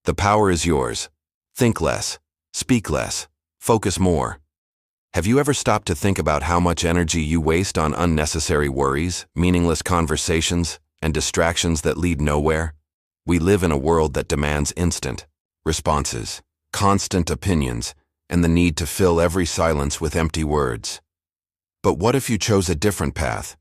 The power is yours. Think less, speak less, focus more. Have you ever stopped to think about how much energy you waste on unnecessary worries, meaningless conversations, and distractions that lead nowhere? We live in a world that demands instant responses, constant opinions, and the need to fill every silence with empty words. But what if you chose a different path?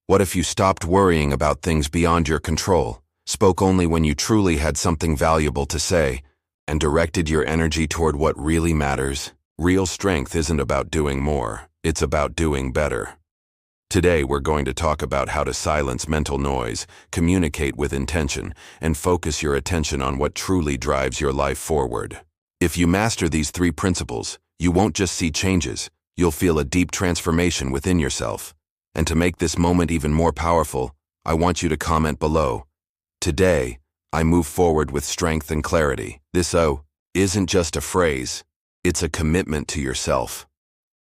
What if you stopped worrying about things beyond your control, spoke only when you truly had something valuable to say, and directed your energy toward what really matters? Real strength isn't about doing more, it's about doing better. Today we're going to talk about how to silence mental noise, communicate with intention, and focus your attention on what truly drives your life forward. If you master these 3 principles, you won't just see changes, you'll feel a deep transformation within yourself. And to make this moment even more powerful, I want you to comment below. Today, I move forward with strength and clarity. This isn't just a phrase, it's a commitment to yourself.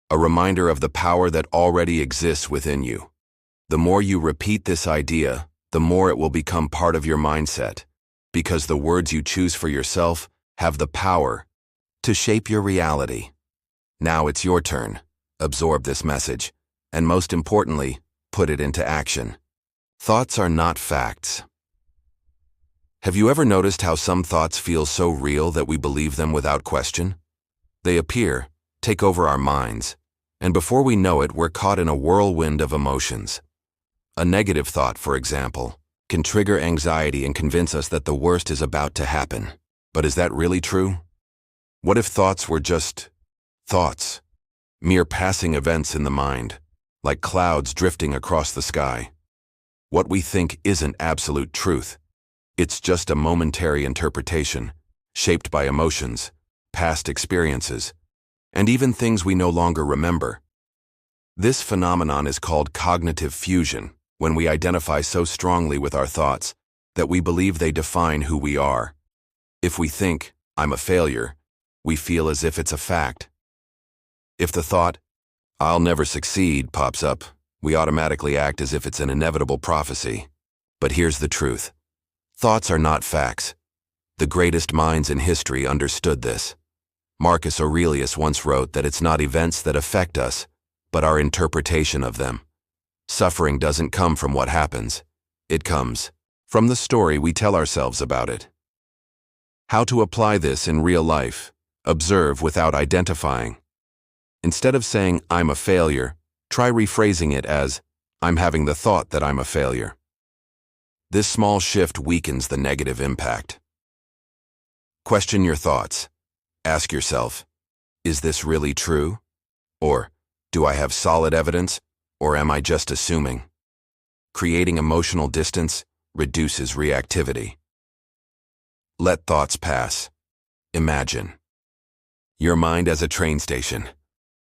A reminder of the power that already exists within you. The more you repeat this idea, the more it will become part of your mindset, because the words you choose for yourself have the power to shape your reality. Now it's your turn. Absorb this message, and most importantly, put it into action. Thoughts are not facts. Have you ever noticed how some thoughts feel so real that we believe them without question? They appear, take over our minds, and before we know it, we're caught in a whirlwind of emotions. A negative thought, for example, can trigger anxiety and convince us that the worst is about to happen. But is that really true? What if thoughts were just thoughts, mere passing events in the mind, like clouds drifting across the sky? What we think isn't absolute truth. It's just a momentary interpretation, shaped by emotions, past experiences, and even things we no longer remember. This phenomenon is called cognitive fusion, when we identify so strongly with our thoughts that we believe they define who we are. If we think, "I'm a failure," we feel as if it's a fact. If the thought, "I'll never succeed," pops up, we automatically act as if it's an inevitable prophecy. But here's the truth. Thoughts are not facts. The greatest minds in history understood this. Marcus Aurelius once wrote that it's not events that affect us, but our interpretation of them. Suffering doesn't come from what happens. It comes from the story we tell ourselves about it. How to apply this in real life? Observe without identifying. Instead of saying, "I'm a failure," try rephrasing it as, "I'm having the thought that I'm a failure." This small shift weakens the negative impact. Question your thoughts. Ask yourself, is this really true? Or, do I have solid evidence, or am I just assuming? Creating emotional distance reduces reactivity. Let thoughts pass. Imagine your mind as a train station.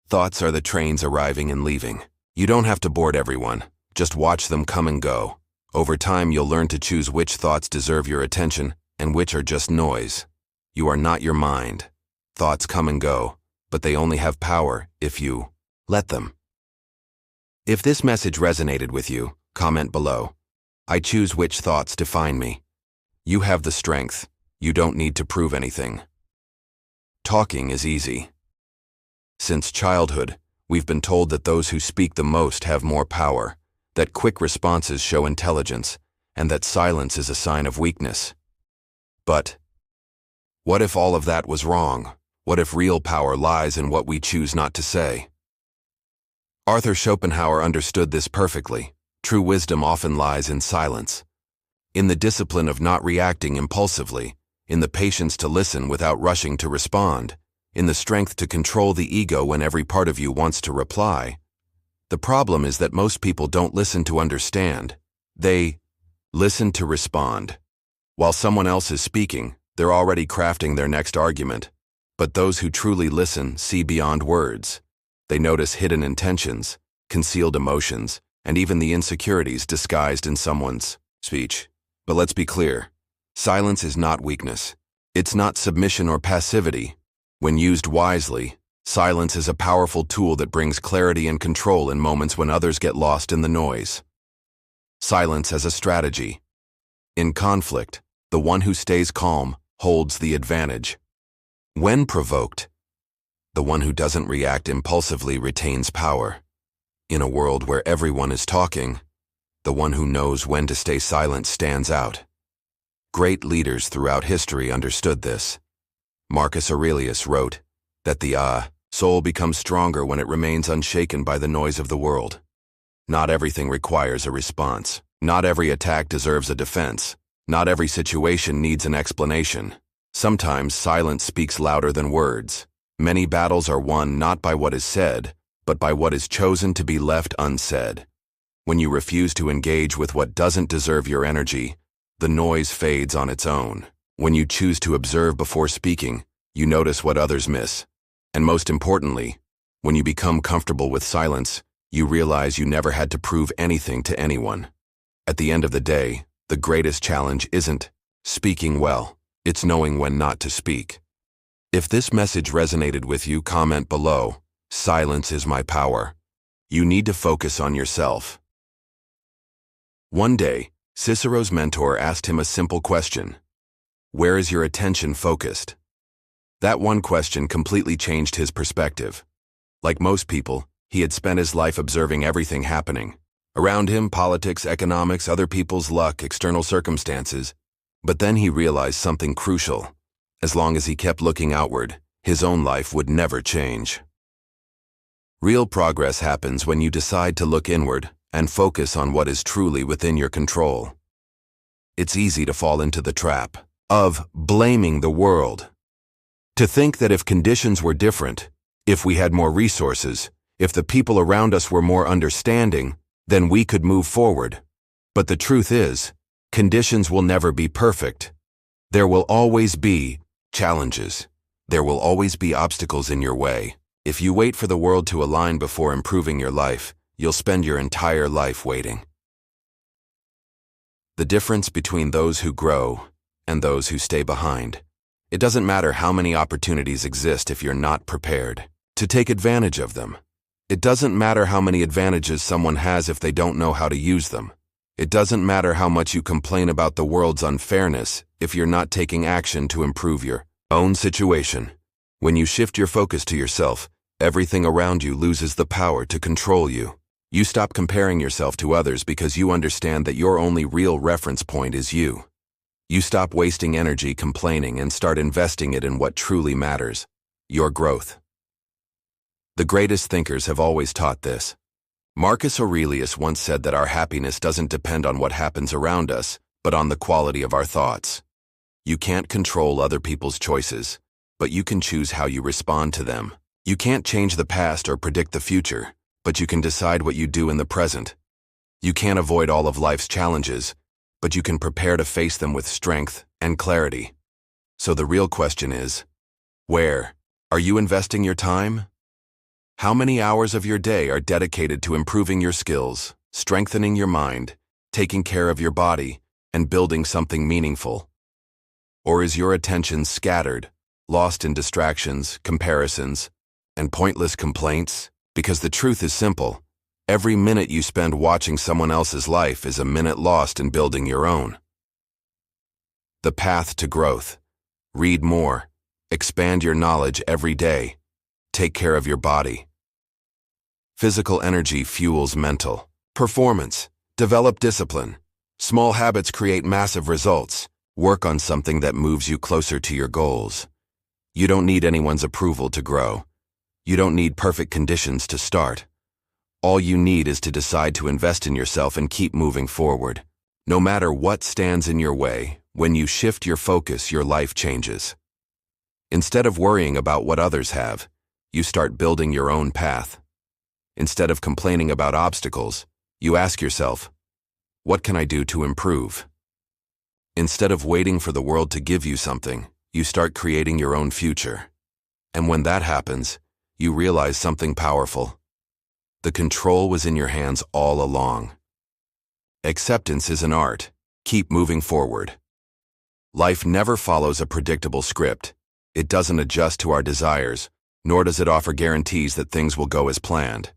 Thoughts are the trains arriving and leaving. You don't have to board everyone, just watch them come and go. Over time, you'll learn to choose which thoughts deserve your attention and which are just noise. You are not your mind. Thoughts come and go, but they only have power if you let them. If this message resonated with you, comment below. I choose which thoughts define me. You have the strength. You don't need to prove anything. Talking is easy. Since childhood, we've been told that those who speak the most have more power, that quick responses show intelligence, and that silence is a sign of weakness. But what if all of that was wrong? What if real power lies in what we choose not to say? Arthur Schopenhauer understood this perfectly. True wisdom often lies in silence. In the discipline of not reacting impulsively, in the patience to listen without rushing to respond, in the strength to control the ego when every part of you wants to reply. The problem is that most people don't listen to understand. They listen to respond. While someone else is speaking, they're already crafting their next argument. But those who truly listen see beyond words. They notice hidden intentions, concealed emotions, and even the insecurities disguised in someone's speech. But let's be clear. Silence is not weakness. It's not submission or passivity. When used wisely, silence is a powerful tool that brings clarity and control in moments when others get lost in the noise. Silence as a strategy. In conflict, the one who stays calm holds the advantage. When provoked, the one who doesn't react impulsively retains power. In a world where everyone is talking, the one who knows when to stay silent stands out. Great leaders throughout history understood this. Marcus Aurelius wrote that the soul becomes stronger when it remains unshaken by the noise of the world. Not everything requires a response. Not every attack deserves a defense. Not every situation needs an explanation. Sometimes silence speaks louder than words. Many battles are won not by what is said, but by what is chosen to be left unsaid. When you refuse to engage with what doesn't deserve your energy, the noise fades on its own. When you choose to observe before speaking, you notice what others miss. And most importantly, when you become comfortable with silence, you realize you never had to prove anything to anyone. At the end of the day, the greatest challenge isn't speaking well, it's knowing when not to speak. If this message resonated with you, comment below. Silence is my power. You need to focus on yourself. One day, Cicero's mentor asked him a simple question. Where is your attention focused? That one question completely changed his perspective. Like most people, he had spent his life observing everything happening around him: politics, economics, other people's luck, external circumstances. But then he realized something crucial. As long as he kept looking outward, his own life would never change. Real progress happens when you decide to look inward and focus on what is truly within your control. It's easy to fall into the trap of blaming the world. To think that if conditions were different, if we had more resources, if the people around us were more understanding, then we could move forward. But the truth is, conditions will never be perfect. There will always be challenges. There will always be obstacles in your way. If you wait for the world to align before improving your life, you'll spend your entire life waiting. The difference between those who grow and those who stay behind. It doesn't matter how many opportunities exist if you're not prepared to take advantage of them. It doesn't matter how many advantages someone has if they don't know how to use them. It doesn't matter how much you complain about the world's unfairness if you're not taking action to improve your own situation. When you shift your focus to yourself, everything around you loses the power to control you. You stop comparing yourself to others because you understand that your only real reference point is you. You stop wasting energy complaining and start investing it in what truly matters: your growth. The greatest thinkers have always taught this. Marcus Aurelius once said that our happiness doesn't depend on what happens around us, but on the quality of our thoughts. You can't control other people's choices, but you can choose how you respond to them. You can't change the past or predict the future, but you can decide what you do in the present. You can't avoid all of life's challenges, but you can prepare to face them with strength and clarity. So the real question is, where are you investing your time? How many hours of your day are dedicated to improving your skills, strengthening your mind, taking care of your body, and building something meaningful? Or is your attention scattered, lost in distractions, comparisons, and pointless complaints? Because the truth is simple. Every minute you spend watching someone else's life is a minute lost in building your own. The path to growth. Read more. Expand your knowledge every day. Take care of your body. Physical energy fuels mental performance. Develop discipline. Small habits create massive results. Work on something that moves you closer to your goals. You don't need anyone's approval to grow. You don't need perfect conditions to start. All you need is to decide to invest in yourself and keep moving forward. No matter what stands in your way, when you shift your focus, your life changes. Instead of worrying about what others have, you start building your own path. Instead of complaining about obstacles, you ask yourself, what can I do to improve? Instead of waiting for the world to give you something, you start creating your own future. And when that happens, you realize something powerful. The control was in your hands all along. Acceptance is an art. Keep moving forward. Life never follows a predictable script. It doesn't adjust to our desires, nor does it offer guarantees that things will go as planned.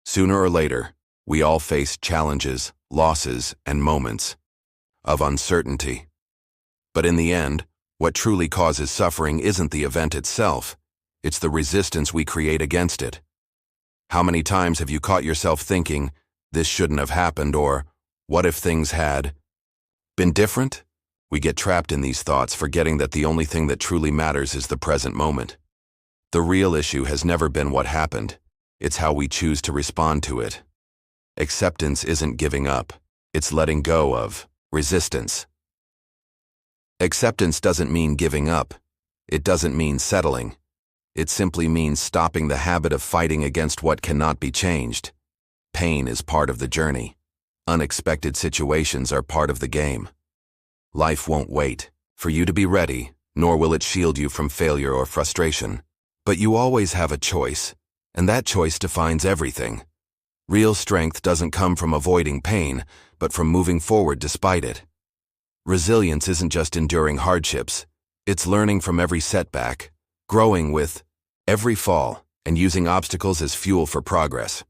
Sooner or later, we all face challenges, losses, and moments of uncertainty. But in the end, What truly causes suffering isn't the event itself, it's the resistance we create against it. How many times have you caught yourself thinking, this shouldn't have happened, or what if things had been different? We get trapped in these thoughts, forgetting that the only thing that truly matters is the present moment. The real issue has never been what happened, it's how we choose to respond to it. Acceptance isn't giving up, it's letting go of resistance. Acceptance doesn't mean giving up. It doesn't mean settling. It simply means stopping the habit of fighting against what cannot be changed. Pain is part of the journey. Unexpected situations are part of the game. Life won't wait for you to be ready, nor will it shield you from failure or frustration. But you always have a choice, and that choice defines everything. Real strength doesn't come from avoiding pain, but from moving forward despite it. Resilience isn't just enduring hardships, it's learning from every setback, growing with every fall, and using obstacles as fuel for progress.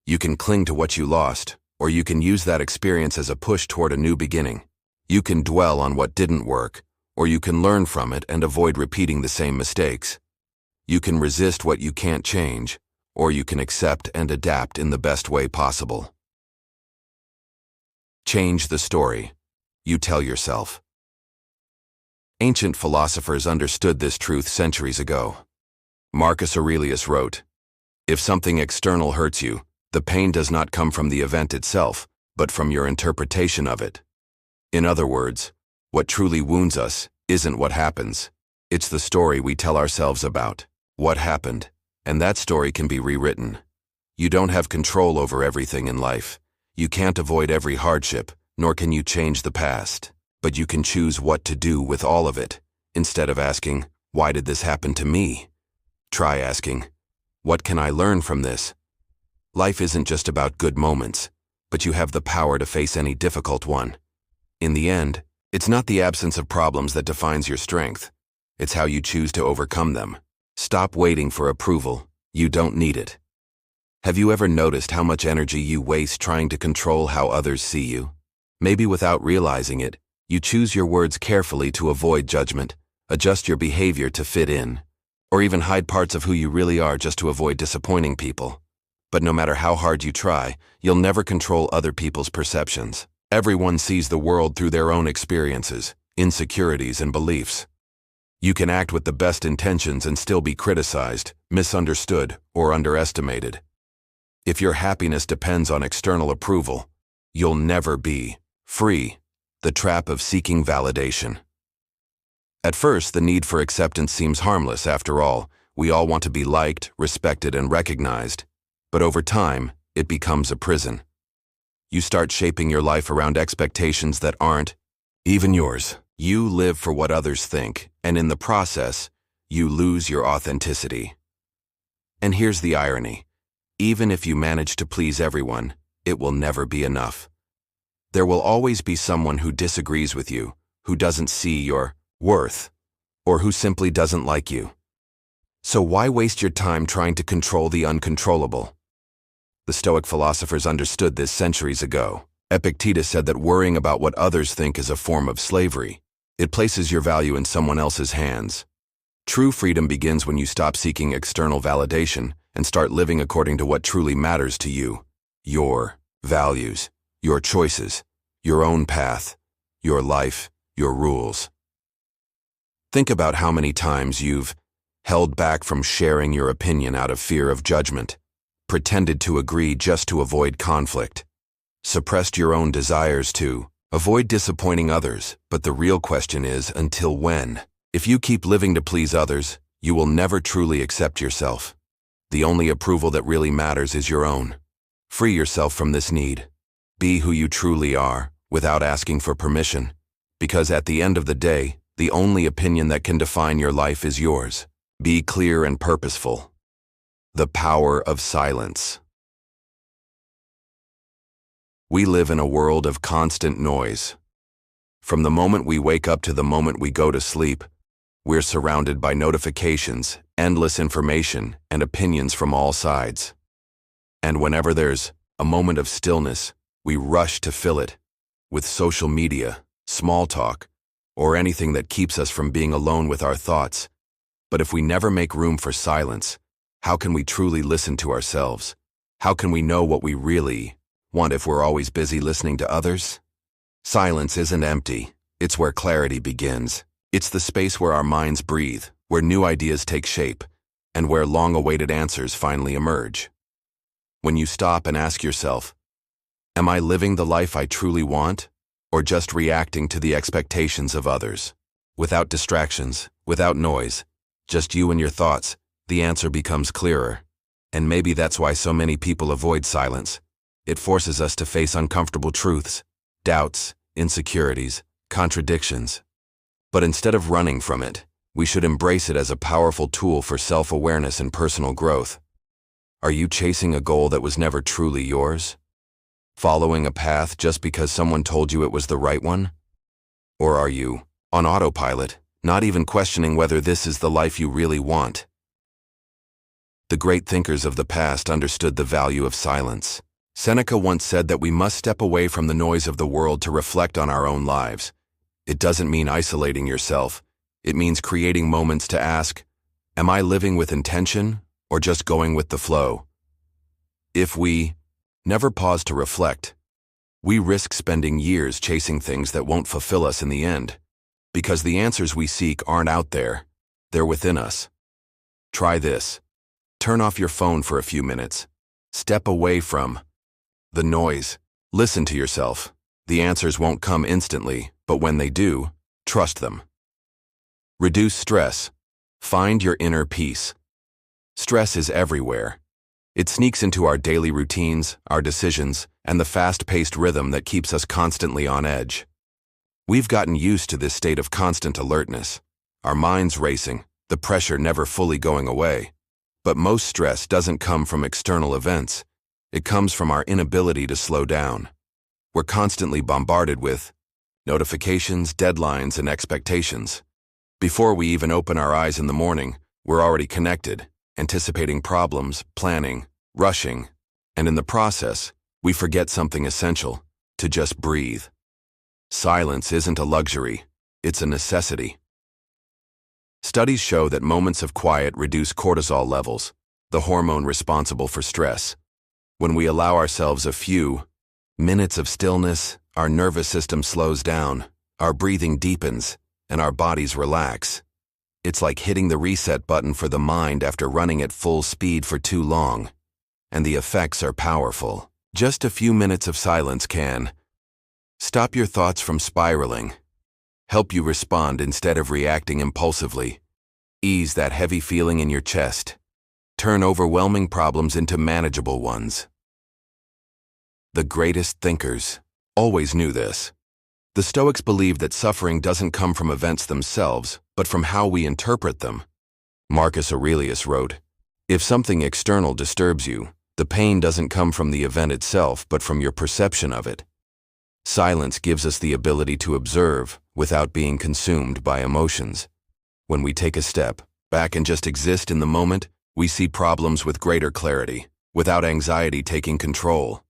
You can cling to what you lost, or you can use that experience as a push toward a new beginning. You can dwell on what didn't work, or you can learn from it and avoid repeating the same mistakes. You can resist what you can't change, or you can accept and adapt in the best way possible. Change the story you tell yourself. Ancient philosophers understood this truth centuries ago. Marcus Aurelius wrote, "If something external hurts you, the pain does not come from the event itself, but from your interpretation of it." In other words, what truly wounds us isn't what happens, it's the story we tell ourselves about what happened, and that story can be rewritten. You don't have control over everything in life. You can't avoid every hardship, nor can you change the past, but you can choose what to do with all of it. Instead of asking, "Why did this happen to me?" Try asking, "What can I learn from this?" Life isn't just about good moments, but you have the power to face any difficult one. In the end, it's not the absence of problems that defines your strength. It's how you choose to overcome them. Stop waiting for approval. You don't need it. Have you ever noticed how much energy you waste trying to control how others see you? Maybe without realizing it, you choose your words carefully to avoid judgment, adjust your behavior to fit in, or even hide parts of who you really are just to avoid disappointing people. But no matter how hard you try, you'll never control other people's perceptions. Everyone sees the world through their own experiences, insecurities, and beliefs. You can act with the best intentions and still be criticized, misunderstood, or underestimated. If your happiness depends on external approval, you'll never be free. The trap of seeking validation. At first, the need for acceptance seems harmless. After all, we all want to be liked, respected, and recognized. But over time, it becomes a prison. You start shaping your life around expectations that aren't even yours. You live for what others think, and in the process, you lose your authenticity. And here's the irony. Even if you manage to please everyone, it will never be enough. There will always be someone who disagrees with you, who doesn't see your worth, or who simply doesn't like you. So why waste your time trying to control the uncontrollable? The Stoic philosophers understood this centuries ago. Epictetus said that worrying about what others think is a form of slavery. It places your value in someone else's hands. True freedom begins when you stop seeking external validation and start living according to what truly matters to you. Your values, your choices, your own path, your life, your rules. Think about how many times you've held back from sharing your opinion out of fear of judgment, pretended to agree just to avoid conflict, suppressed your own desires to avoid disappointing others. But the real question is, until when? If you keep living to please others, you will never truly accept yourself. The only approval that really matters is your own. Free yourself from this need. Be who you truly are, without asking for permission. Because at the end of the day, the only opinion that can define your life is yours. Be clear and purposeful. The power of silence. We live in a world of constant noise. From the moment we wake up to the moment we go to sleep, we're surrounded by notifications, endless information, and opinions from all sides. And whenever there's a moment of stillness, we rush to fill it with social media, small talk, or anything that keeps us from being alone with our thoughts. But if we never make room for silence, how can we truly listen to ourselves? How can we know what we really want if we're always busy listening to others? Silence isn't empty. It's where clarity begins. It's the space where our minds breathe, where new ideas take shape, and where long-awaited answers finally emerge. When you stop and ask yourself, am I living the life I truly want, or just reacting to the expectations of others? Without distractions, without noise, just you and your thoughts, the answer becomes clearer. And maybe that's why so many people avoid silence. It forces us to face uncomfortable truths, doubts, insecurities, contradictions. But instead of running from it, we should embrace it as a powerful tool for self-awareness and personal growth. Are you chasing a goal that was never truly yours? Following a path just because someone told you it was the right one? Or are you, on autopilot, not even questioning whether this is the life you really want? The great thinkers of the past understood the value of silence. Seneca once said that we must step away from the noise of the world to reflect on our own lives. It doesn't mean isolating yourself. It means creating moments to ask, am I living with intention or just going with the flow? If we never pause to reflect, we risk spending years chasing things that won't fulfill us in the end, because the answers we seek aren't out there, they're within us. Try this. Turn off your phone for a few minutes. Step away from the noise. Listen to yourself. The answers won't come instantly, but when they do, trust them. Reduce stress. Find your inner peace. Stress is everywhere. It sneaks into our daily routines, our decisions, and the fast-paced rhythm that keeps us constantly on edge. We've gotten used to this state of constant alertness, our minds racing, the pressure never fully going away. But most stress doesn't come from external events. It comes from our inability to slow down. We're constantly bombarded with notifications, deadlines, and expectations. Before we even open our eyes in the morning, we're already connected, anticipating problems, planning, rushing, and in the process, we forget something essential: to just breathe. Silence isn't a luxury, it's a necessity. Studies show that moments of quiet reduce cortisol levels, the hormone responsible for stress. When we allow ourselves a few minutes of stillness, our nervous system slows down, our breathing deepens, and our bodies relax. It's like hitting the reset button for the mind after running at full speed for too long. And the effects are powerful. Just a few minutes of silence can stop your thoughts from spiraling, help you respond instead of reacting impulsively, ease that heavy feeling in your chest, turn overwhelming problems into manageable ones. The greatest thinkers always knew this. The Stoics believed that suffering doesn't come from events themselves, but from how we interpret them. Marcus Aurelius wrote, "If something external disturbs you, the pain doesn't come from the event itself, but from your perception of it." Silence gives us the ability to observe without being consumed by emotions. When we take a step back and just exist in the moment, we see problems with greater clarity, without anxiety taking control.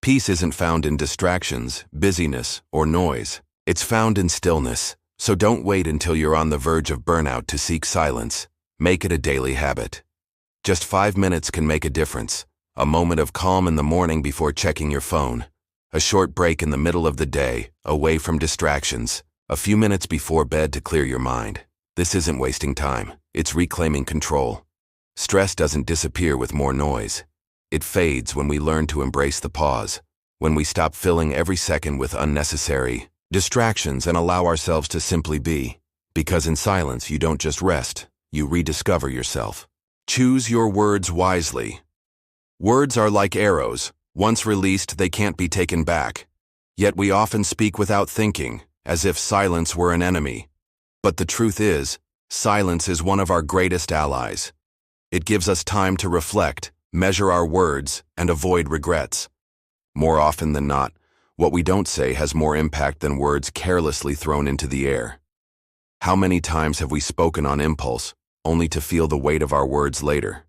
Peace isn't found in distractions, busyness, or noise. It's found in stillness. So don't wait until you're on the verge of burnout to seek silence. Make it a daily habit. Just 5 minutes can make a difference. A moment of calm in the morning before checking your phone. A short break in the middle of the day, away from distractions. A few minutes before bed to clear your mind. This isn't wasting time. It's reclaiming control. Stress doesn't disappear with more noise. It fades when we learn to embrace the pause, when we stop filling every second with unnecessary distractions and allow ourselves to simply be. Because in silence, you don't just rest, you rediscover yourself. Choose your words wisely. Words are like arrows. Once released, they can't be taken back. Yet we often speak without thinking, as if silence were an enemy. But the truth is, silence is one of our greatest allies. It gives us time to reflect, measure our words, and avoid regrets. More often than not, what we don't say has more impact than words carelessly thrown into the air. How many times have we spoken on impulse, only to feel the weight of our words later?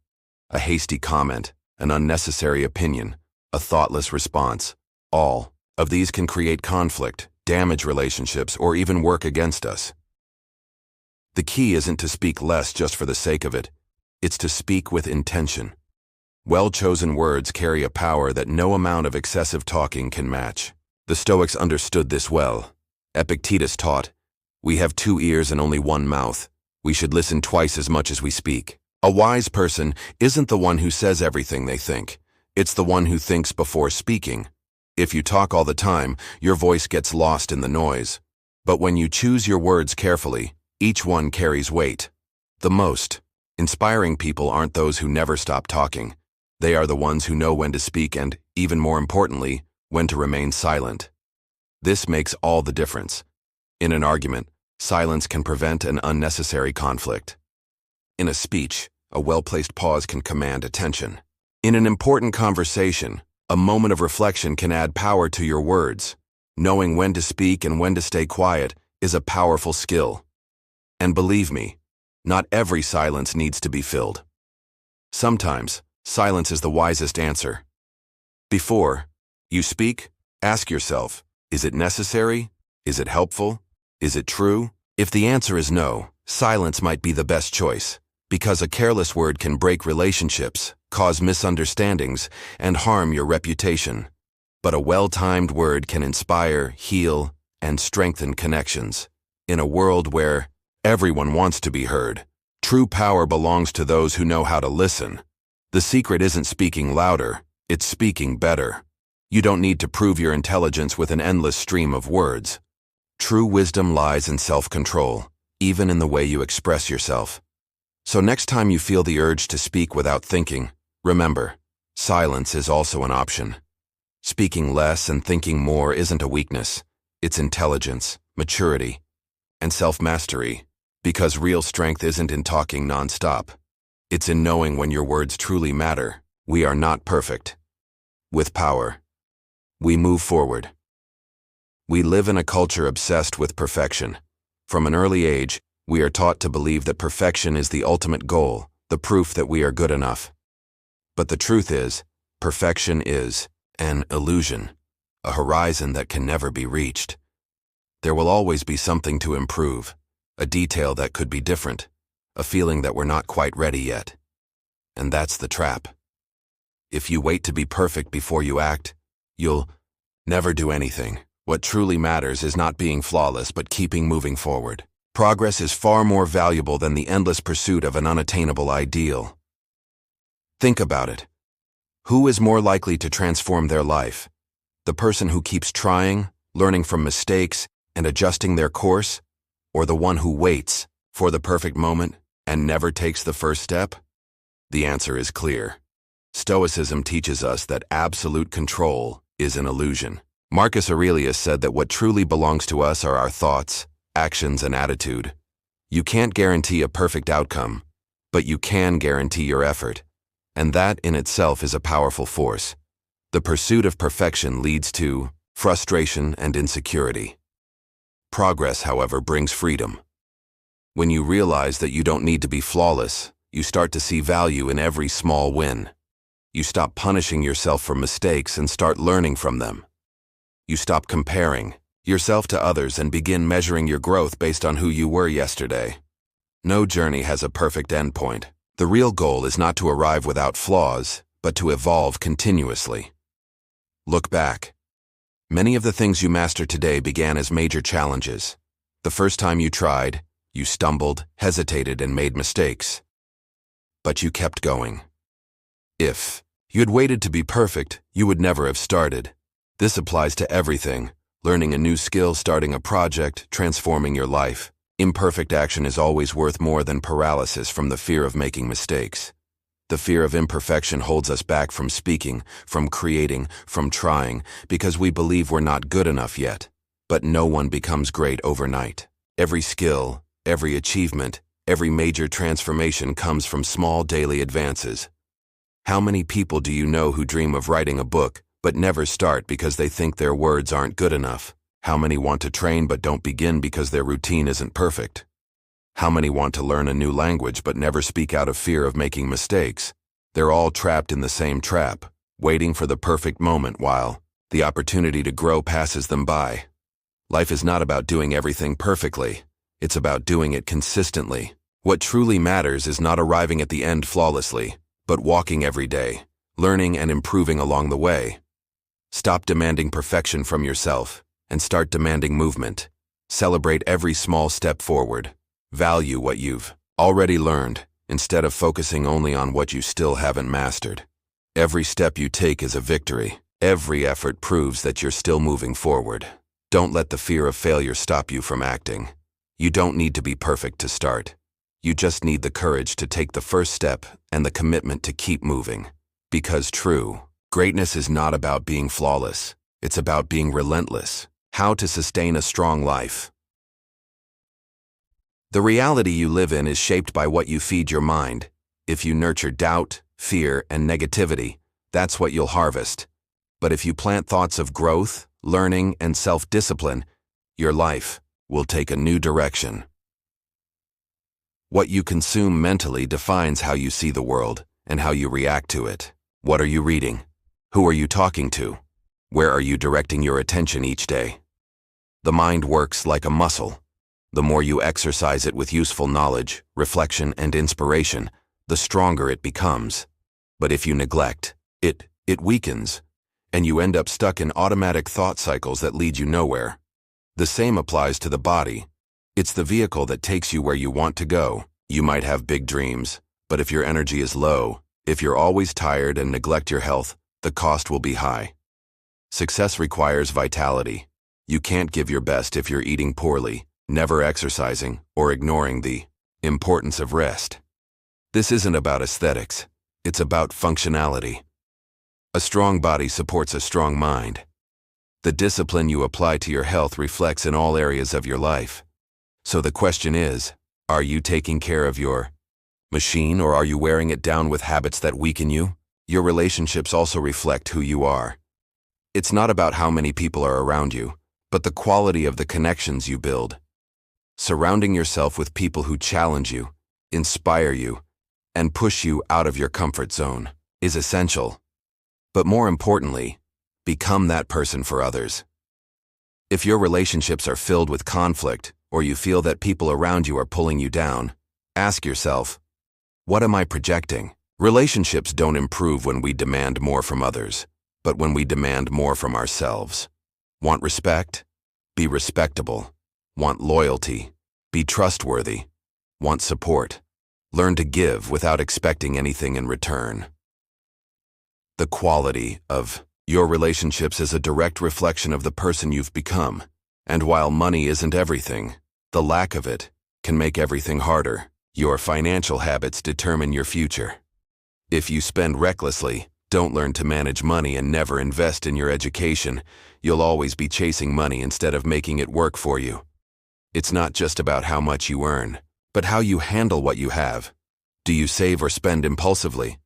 A hasty comment, an unnecessary opinion, a thoughtless response. All of these can create conflict, damage relationships, or even work against us. The key isn't to speak less just for the sake of it. It's to speak with intention. Well-chosen words carry a power that no amount of excessive talking can match. The Stoics understood this well. Epictetus taught, "We have 2 ears and only 1 mouth. We should listen twice as much as we speak." A wise person isn't the one who says everything they think. It's the one who thinks before speaking. If you talk all the time, your voice gets lost in the noise. But when you choose your words carefully, each one carries weight. The most inspiring people aren't those who never stop talking. They are the ones who know when to speak and, even more importantly, when to remain silent. This makes all the difference. In an argument, silence can prevent an unnecessary conflict. In a speech, a well-placed pause can command attention. In an important conversation, a moment of reflection can add power to your words. Knowing when to speak and when to stay quiet is a powerful skill. And believe me, not every silence needs to be filled. Sometimes, silence is the wisest answer. Before you speak, ask yourself, is it necessary? Is it helpful? Is it true? If the answer is no, silence might be the best choice, because a careless word can break relationships, cause misunderstandings, and harm your reputation. But a well-timed word can inspire, heal, and strengthen connections. In a world where everyone wants to be heard, true power belongs to those who know how to listen. The secret isn't speaking louder, it's speaking better. You don't need to prove your intelligence with an endless stream of words. True wisdom lies in self-control, even in the way you express yourself. So next time you feel the urge to speak without thinking, remember, silence is also an option. Speaking less and thinking more isn't a weakness. It's intelligence, maturity, and self-mastery, because real strength isn't in talking non-stop. It's in knowing when your words truly matter. We are not perfect. With power, we move forward. We live in a culture obsessed with perfection. From an early age, we are taught to believe that perfection is the ultimate goal, the proof that we are good enough. But the truth is, perfection is an illusion, a horizon that can never be reached. There will always be something to improve, a detail that could be different, a feeling that we're not quite ready yet. And that's the trap. If you wait to be perfect before you act, you'll never do anything. What truly matters is not being flawless, but keeping moving forward. Progress is far more valuable than the endless pursuit of an unattainable ideal. Think about it. Who is more likely to transform their life? The person who keeps trying, learning from mistakes, and adjusting their course? Or the one who waits for the perfect moment and never takes the first step? The answer is clear. Stoicism teaches us that absolute control is an illusion. Marcus Aurelius said that what truly belongs to us are our thoughts, actions, and attitude. You can't guarantee a perfect outcome, but you can guarantee your effort. And that in itself is a powerful force. The pursuit of perfection leads to frustration and insecurity. Progress, however, brings freedom. When you realize that you don't need to be flawless, you start to see value in every small win. You stop punishing yourself for mistakes and start learning from them. You stop comparing yourself to others and begin measuring your growth based on who you were yesterday. No journey has a perfect endpoint. The real goal is not to arrive without flaws, but to evolve continuously. Look back. Many of the things you master today began as major challenges. The first time you tried, you stumbled, hesitated, and made mistakes. But you kept going. If you had waited to be perfect, you would never have started. This applies to everything: learning a new skill, starting a project, transforming your life. Imperfect action is always worth more than paralysis from the fear of making mistakes. The fear of imperfection holds us back from speaking, from creating, from trying, because we believe we're not good enough yet. But no one becomes great overnight. Every skill, every achievement, every major transformation comes from small daily advances. How many people do you know who dream of writing a book, but never start because they think their words aren't good enough? How many want to train but don't begin because their routine isn't perfect? How many want to learn a new language but never speak out of fear of making mistakes? They're all trapped in the same trap, waiting for the perfect moment while the opportunity to grow passes them by. Life is not about doing everything perfectly. It's about doing it consistently. What truly matters is not arriving at the end flawlessly, but walking every day, learning and improving along the way. Stop demanding perfection from yourself and start demanding movement. Celebrate every small step forward. Value what you've already learned instead of focusing only on what you still haven't mastered. Every step you take is a victory. Every effort proves that you're still moving forward. Don't let the fear of failure stop you from acting. You don't need to be perfect to start. You just need the courage to take the first step and the commitment to keep moving. Because true greatness is not about being flawless. It's about being relentless. How to sustain a strong life. The reality you live in is shaped by what you feed your mind. If you nurture doubt, fear, and negativity, that's what you'll harvest. But if you plant thoughts of growth, learning, and self-discipline, your life will take a new direction. What you consume mentally defines how you see the world and how you react to it. What are you reading? Who are you talking to? Where are you directing your attention each day? The mind works like a muscle. The more you exercise it with useful knowledge, reflection, and inspiration, the stronger it becomes. But if you neglect it, it weakens, and you end up stuck in automatic thought cycles that lead you nowhere. The same applies to the body. It's the vehicle that takes you where you want to go. You might have big dreams, but if your energy is low, if you're always tired and neglect your health, the cost will be high. Success requires vitality. You can't give your best if you're eating poorly, never exercising, or ignoring the importance of rest. This isn't about aesthetics. It's about functionality. A strong body supports a strong mind. The discipline you apply to your health reflects in all areas of your life. So the question is, are you taking care of your machine, or are you wearing it down with habits that weaken you? Your relationships also reflect who you are. It's not about how many people are around you, but the quality of the connections you build. Surrounding yourself with people who challenge you, inspire you, and push you out of your comfort zone is essential. But more importantly, become that person for others. If your relationships are filled with conflict, or you feel that people around you are pulling you down, ask yourself, what am I projecting? Relationships don't improve when we demand more from others, but when we demand more from ourselves. Want respect? Be respectable. Want loyalty? Be trustworthy. Want support? Learn to give without expecting anything in return. The quality of your relationships is a direct reflection of the person you've become. And while money isn't everything, the lack of it can make everything harder. Your financial habits determine your future. If you spend recklessly, don't learn to manage money, and never invest in your education, you'll always be chasing money instead of making it work for you. It's not just about how much you earn, but how you handle what you have. Do you save or spend impulsively?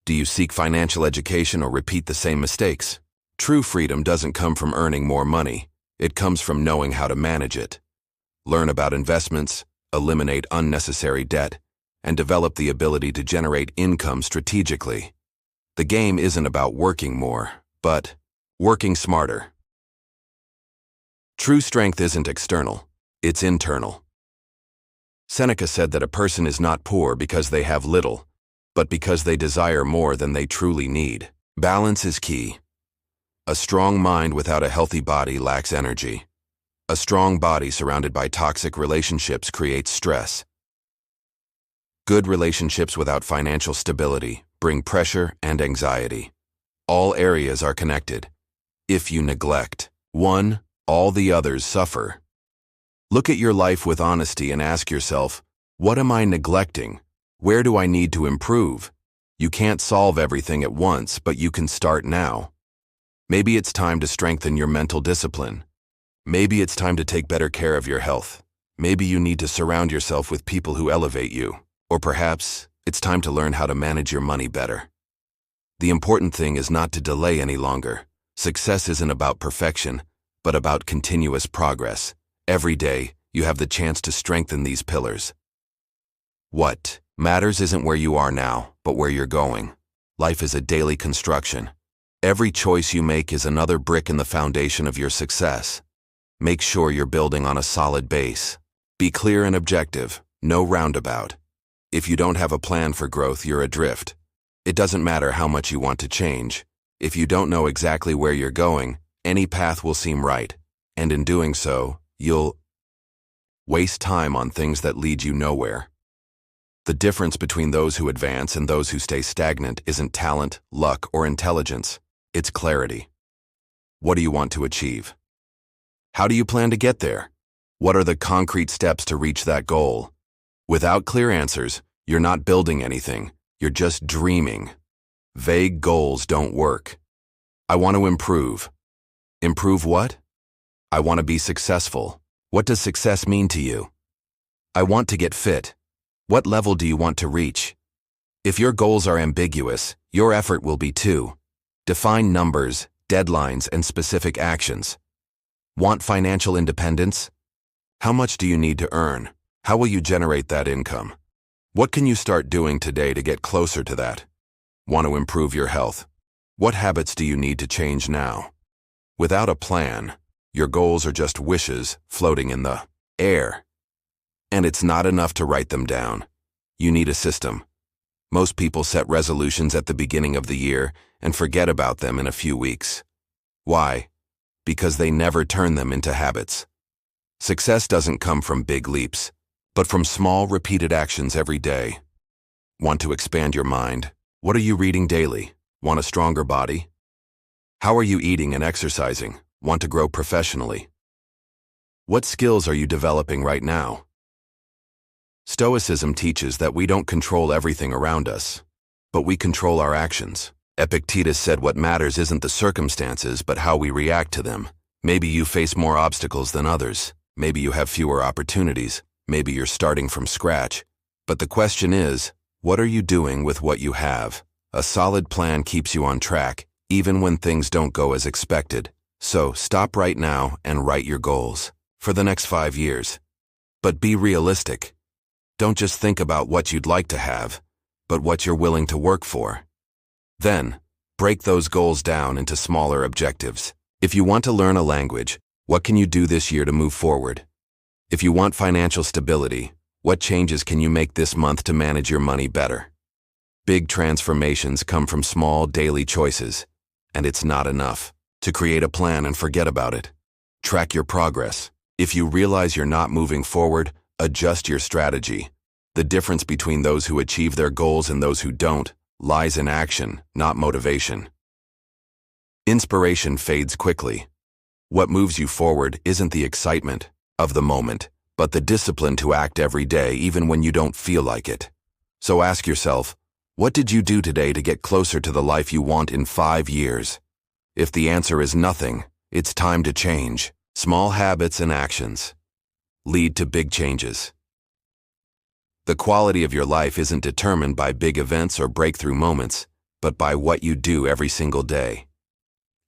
Do you seek financial education or repeat the same mistakes? True freedom doesn't come from earning more money. It comes from knowing how to manage it. Learn about investments, eliminate unnecessary debt, and develop the ability to generate income strategically. The game isn't about working more, but working smarter. True strength isn't external, it's internal. Seneca said that a person is not poor because they have little, but because they desire more than they truly need. Balance is key. A strong mind without a healthy body lacks energy. A strong body surrounded by toxic relationships creates stress. Good relationships without financial stability bring pressure and anxiety. All areas are connected. If you neglect one, all the others suffer. Look at your life with honesty and ask yourself, what am I neglecting? Where do I need to improve? You can't solve everything at once, but you can start now. Maybe it's time to strengthen your mental discipline. Maybe it's time to take better care of your health. Maybe you need to surround yourself with people who elevate you. Or perhaps it's time to learn how to manage your money better. The important thing is not to delay any longer. Success isn't about perfection, but about continuous progress. Every day, you have the chance to strengthen these pillars. What matters isn't where you are now, but where you're going. Life is a daily construction. Every choice you make is another brick in the foundation of your success. Make sure you're building on a solid base. Be clear and objective, no roundabout. If you don't have a plan for growth, you're adrift. It doesn't matter how much you want to change. If you don't know exactly where you're going, any path will seem right, and in doing so, you'll waste time on things that lead you nowhere. The difference between those who advance and those who stay stagnant isn't talent, luck, or intelligence. It's clarity. What do you want to achieve? How do you plan to get there? What are the concrete steps to reach that goal? Without clear answers, you're not building anything. You're just dreaming. Vague goals don't work. I want to improve. Improve what? I want to be successful. What does success mean to you? I want to get fit. What level do you want to reach? If your goals are ambiguous, your effort will be too. Define numbers, deadlines, and specific actions. Want financial independence? How much do you need to earn? How will you generate that income? What can you start doing today to get closer to that? Want to improve your health? What habits do you need to change now? Without a plan, your goals are just wishes floating in the air. And it's not enough to write them down. You need a system. Most people set resolutions at the beginning of the year and forget about them in a few weeks. Why? Because they never turn them into habits. Success doesn't come from big leaps, but from small, repeated actions every day. Want to expand your mind? What are you reading daily? Want a stronger body? How are you eating and exercising? Want to grow professionally? What skills are you developing right now? Stoicism teaches that we don't control everything around us, but we control our actions. Epictetus said what matters isn't the circumstances, but how we react to them. Maybe you face more obstacles than others. Maybe you have fewer opportunities. Maybe you're starting from scratch. But the question is, what are you doing with what you have? A solid plan keeps you on track, even when things don't go as expected. So stop right now and write your goals for the next 5 years. But be realistic. Don't just think about what you'd like to have, but what you're willing to work for. Then, break those goals down into smaller objectives. If you want to learn a language, what can you do this year to move forward? If you want financial stability, what changes can you make this month to manage your money better? Big transformations come from small daily choices, and it's not enough to create a plan and forget about it. Track your progress. If you realize you're not moving forward, adjust your strategy. The difference between those who achieve their goals and those who don't lies in action, not motivation. Inspiration fades quickly. What moves you forward isn't the excitement of the moment, but the discipline to act every day even when you don't feel like it. So ask yourself, what did you do today to get closer to the life you want in 5 years? If the answer is nothing, it's time to change. Small habits and actions lead to big changes. The quality of your life isn't determined by big events or breakthrough moments, but by what you do every single day.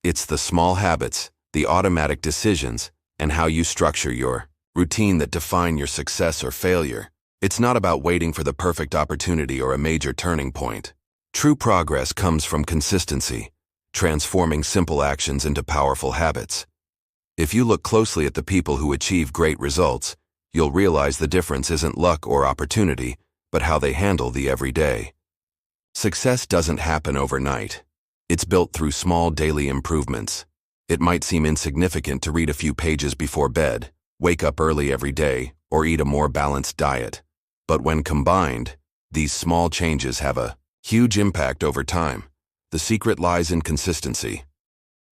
It's the small habits, the automatic decisions, and how you structure your routine that define your success or failure. It's not about waiting for the perfect opportunity or a major turning point. True progress comes from consistency, transforming simple actions into powerful habits. If you look closely at the people who achieve great results, you'll realize the difference isn't luck or opportunity, but how they handle the everyday. Success doesn't happen overnight. It's built through small daily improvements. It might seem insignificant to read a few pages before bed, wake up early every day, or eat a more balanced diet. But when combined, these small changes have a huge impact over time. The secret lies in consistency.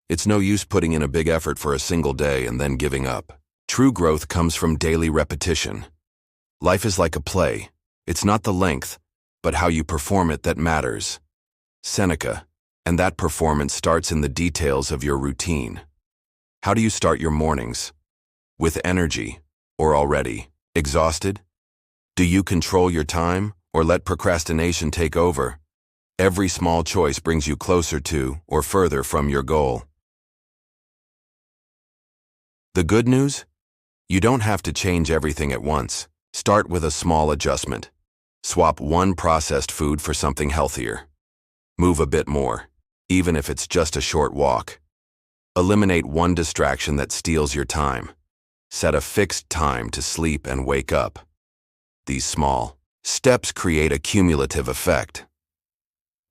It's no use putting in a big effort for a single day and then giving up. True growth comes from daily repetition. Life is like a play. It's not the length, but how you perform it that matters. Seneca, and that performance starts in the details of your routine. How do you start your mornings? With energy, or already exhausted? Do you control your time, or let procrastination take over? Every small choice brings you closer to, or further from your goal. The good news? You don't have to change everything at once. Start with a small adjustment. Swap one processed food for something healthier. Move a bit more, even if it's just a short walk. Eliminate one distraction that steals your time. Set a fixed time to sleep and wake up. These small steps create a cumulative effect.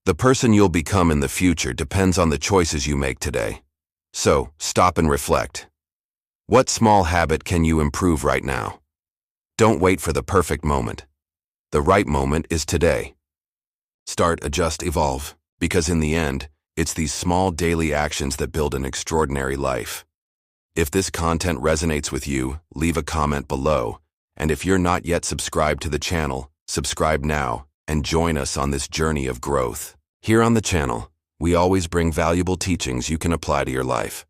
The person you'll become in the future depends on the choices you make today. So, stop and reflect. What small habit can you improve right now? Don't wait for the perfect moment. The right moment is today. Start, adjust, evolve, because in the end, it's these small daily actions that build an extraordinary life. If this content resonates with you, leave a comment below, and if you're not yet subscribed to the channel, subscribe now and join us on this journey of growth. Here on the channel, we always bring valuable teachings you can apply to your life.